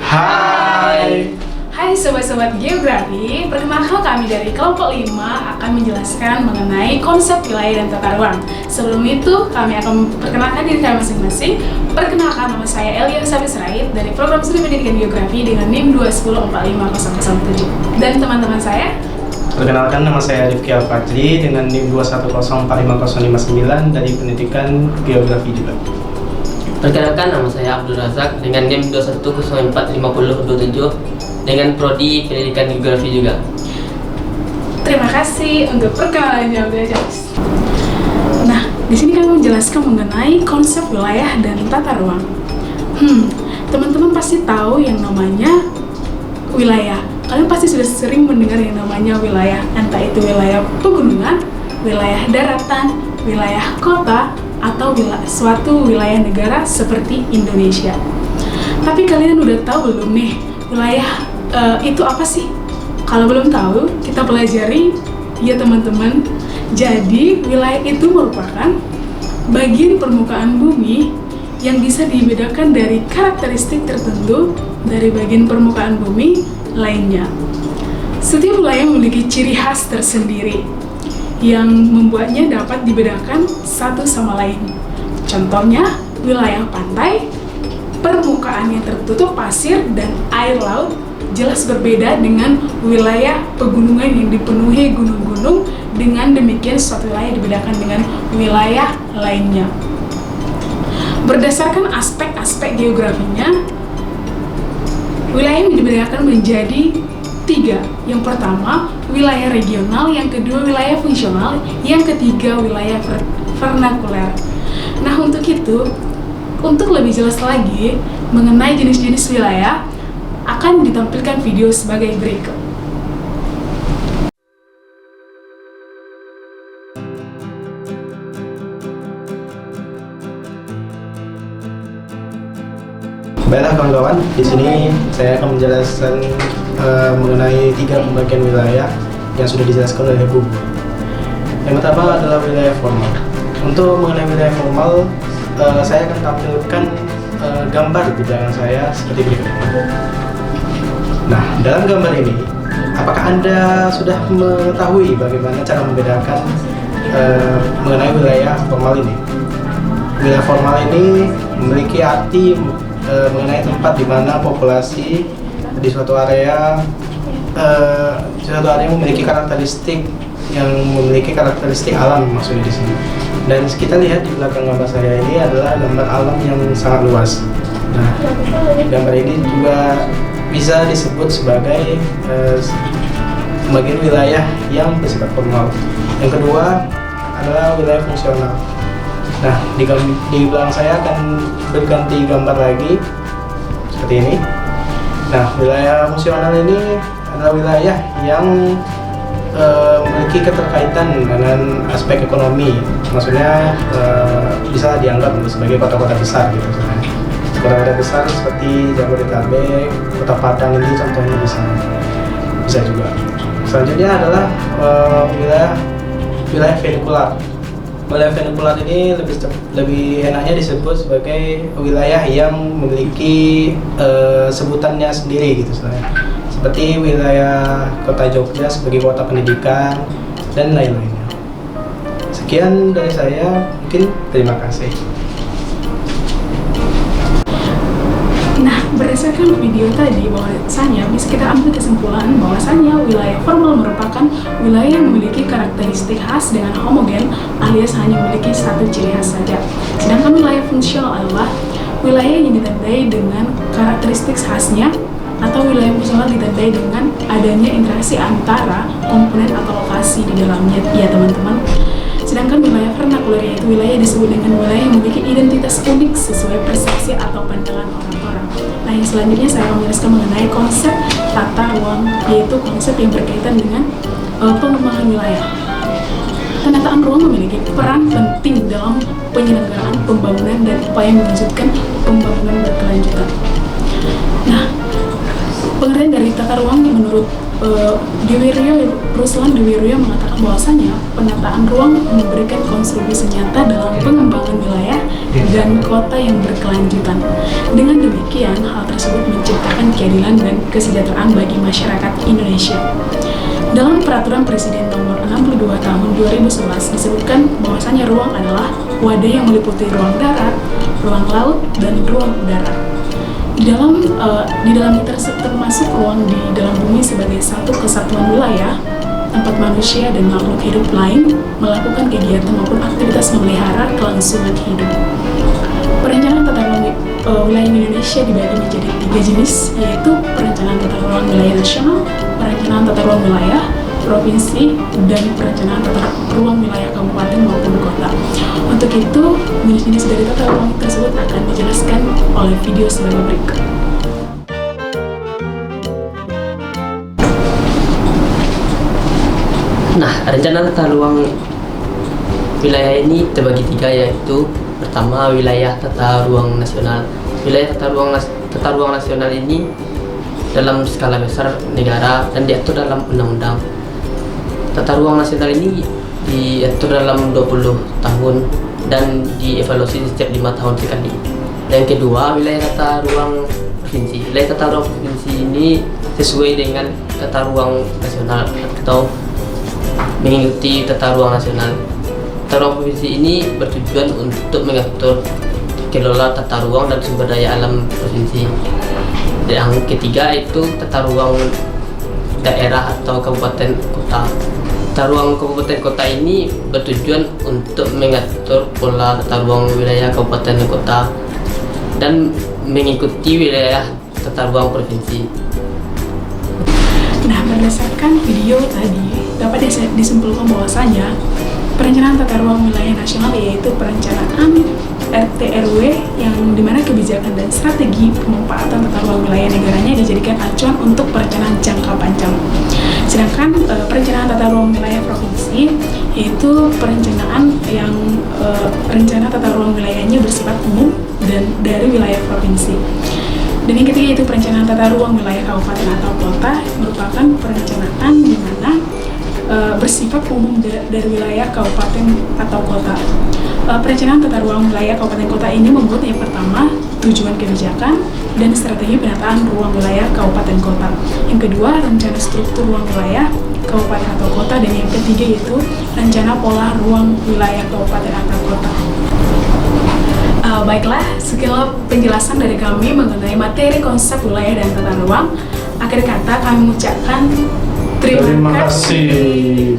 Hai. Hai sobat-sobat geografi, perkenalkan kami dari kelompok 5 akan menjelaskan mengenai konsep wilayah dan tata ruang. Sebelum itu, kami akan memperkenalkan diri kami masing-masing. Perkenalkan, nama saya Elia Sabis Rait dari Program Studi Pendidikan Geografi dengan NIM 210-45007. Dan teman-teman saya, Perkenalkan, nama saya Rifki Al-Fajri dengan NIM 210-45059 dari Pendidikan Geografi juga. Perkenalkan, nama saya Abdul Razak dengan NIM 210-45027 dengan Prodi Pendidikan Geografi juga. terima kasih untuk perkenalannya guys. Nah, di sini kami menjelaskan mengenai konsep wilayah dan tata ruang. Teman-teman pasti tahu yang namanya wilayah. Kalian pasti sudah sering mendengar yang namanya wilayah, entah itu wilayah pegunungan, wilayah daratan, wilayah kota, atau suatu wilayah negara seperti Indonesia. Tapi kalian udah tahu belum nih, wilayah itu apa sih? Kalau belum tahu, kita pelajari ya teman-teman. Jadi, wilayah itu merupakan bagian permukaan bumi yang bisa dibedakan dari karakteristik tertentu dari bagian permukaan bumi lainnya. Setiap wilayah memiliki ciri khas tersendiri yang membuatnya dapat dibedakan satu sama lain. Contohnya, wilayah pantai, permukaan yang tertutup pasir dan air laut jelas berbeda dengan wilayah pegunungan yang dipenuhi gunung-gunung. Dengan demikian, suatu wilayah dibedakan dengan wilayah lainnya. Berdasarkan aspek-aspek geografinya, wilayah dibedakan menjadi 3. Yang pertama, wilayah regional, yang kedua wilayah fungsional, yang ketiga wilayah vernakuler. Nah, untuk itu, untuk lebih jelas lagi mengenai jenis-jenis wilayah, akan ditampilkan video sebagai berikut. Baiklah kawan-kawan, di sini saya akan menjelaskan mengenai 3 pembagian wilayah yang sudah dijelaskan oleh Bu. Yang pertama adalah wilayah formal. Untuk mengenai wilayah formal, saya akan tampilkan gambar di belakang saya seperti berikut. Nah, dalam gambar ini, apakah Anda sudah mengetahui bagaimana cara membedakan mengenai wilayah formal ini? Wilayah formal ini memiliki arti mengenai tempat di mana populasi di suatu area memiliki karakteristik alam, maksudnya di sini. Dan kita lihat di belakang gambar saya ini adalah gambar alam yang sangat luas. Nah, gambar ini juga bisa disebut sebagai bagian wilayah yang bersifat formal. Yang kedua adalah wilayah fungsional. Nah, di belakang saya akan berganti gambar lagi seperti ini. Nah, wilayah fungsional ini adalah wilayah yang memiliki keterkaitan dengan aspek ekonomi. Maksudnya bisa dianggap sebagai kota-kota besar gitu. Kota-kota besar seperti Jabodetabek, Kota Padang ini contohnya bisa juga. Selanjutnya adalah wilayah venikular. Wilayah venikular ini lebih enaknya disebut sebagai wilayah yang memiliki sebutannya sendiri gitu, seperti wilayah Kota Jogja sebagai kota pendidikan dan lain-lainnya. Sekian dari saya, mungkin terima kasih. Nah, berdasarkan video tadi, bahwasanya bisa kita ambil kesimpulan bahwasanya wilayah formal merupakan wilayah yang memiliki karakteristik khas dengan homogen alias hanya memiliki satu ciri khas saja. Sedangkan wilayah fungsional adalah wilayah yang ditandai dengan karakteristik khasnya, atau wilayah fungsional ditandai dengan adanya interaksi antara komponen atau lokasi di dalamnya, ya teman-teman. Sedangkan wilayah vernakuler yaitu wilayah yang disebut dengan wilayah yang memiliki identitas unik sesuai persepsi atau pandangan orang-orang. Nah, yang selanjutnya saya akan menjelaskan mengenai konsep tata ruang, yaitu konsep yang berkaitan dengan pengembangan wilayah. Penataan ruang memiliki peran penting dalam penyelenggaraan pembangunan dan upaya mewujudkan pembangunan berkelanjutan. Nah, pengertian Pengertian dari tata ruang menurut Ruslan Diwiryo mengatakan bahwasanya penataan ruang memberikan kontribusi nyata dalam pengembangan wilayah dan kota yang berkelanjutan. Dengan demikian, hal tersebut menciptakan keadilan dan kesejahteraan bagi masyarakat Indonesia. Dalam Peraturan Presiden Nomor 62 Tahun 2011 disebutkan bahwasanya ruang adalah wadah yang meliputi ruang darat, ruang laut, dan ruang udara. Di dalam termasuk ruang di dalam bumi sebagai satu kesatuan wilayah tempat manusia dan makhluk hidup lain melakukan kegiatan maupun aktivitas memelihara kelangsungan hidup. Perencanaan tata ruang wilayah Indonesia dibagi menjadi 3 jenis, yaitu perencanaan tata ruang wilayah nasional, perencanaan tata ruang wilayah provinsi, dan perencanaan tata ruang wilayah kabupaten maupun kota. Untuk itu, jenis-jenis dari tata ruang tersebut akan dijelaskan oleh video sebagai berikut. Nah, rencana tata ruang wilayah ini terbagi 3, yaitu pertama wilayah tata ruang nasional. Wilayah tata ruang nasional ini dalam skala besar negara dan diatur dalam undang-undang. Tata ruang nasional ini diatur dalam 20 tahun dan dievaluasi setiap 5 tahun sekali. Dan kedua, wilayah tata ruang provinsi. Wilayah tata ruang provinsi ini sesuai dengan tata ruang nasional atau mengikuti tata ruang nasional. Tata ruang provinsi ini bertujuan untuk mengatur kelola tata ruang dan sumber daya alam provinsi. Yang ketiga itu tata ruang daerah atau kabupaten kota. Tata ruang kabupaten kota ini bertujuan untuk mengatur pola tata ruang wilayah kabupaten kota dan mengikuti wilayah tata ruang provinsi. Nah, berdasarkan video tadi, dapat disimpulkan bahwasanya perencanaan tata ruang wilayah nasional yaitu perencanaan RT/RW yang dimana kebijakan dan strategi pemanfaatan tata ruang wilayah negaranya dijadikan acuan untuk perencanaan jangka panjang. Sedangkan perencanaan tata ruang wilayah provinsi yaitu perencanaan yang rencana tata ruang wilayahnya bersifat umum dan dari wilayah provinsi. Dan yang ketiga itu perencanaan tata ruang wilayah kabupaten atau kota merupakan perencanaan di mana bersifat umum dari wilayah kabupaten atau kota. Perencanaan tata ruang wilayah kabupaten kota ini membuat yang pertama tujuan kebijakan dan strategi penataan ruang wilayah kabupaten kota. Yang kedua, rencana struktur ruang wilayah kabupaten atau kota, dan yang ketiga yaitu rencana pola ruang wilayah kabupaten atau kota. Baiklah, sekian penjelasan dari kami mengenai materi konsep wilayah dan tata ruang. Akhir kata kami mengucapkan terima kasih.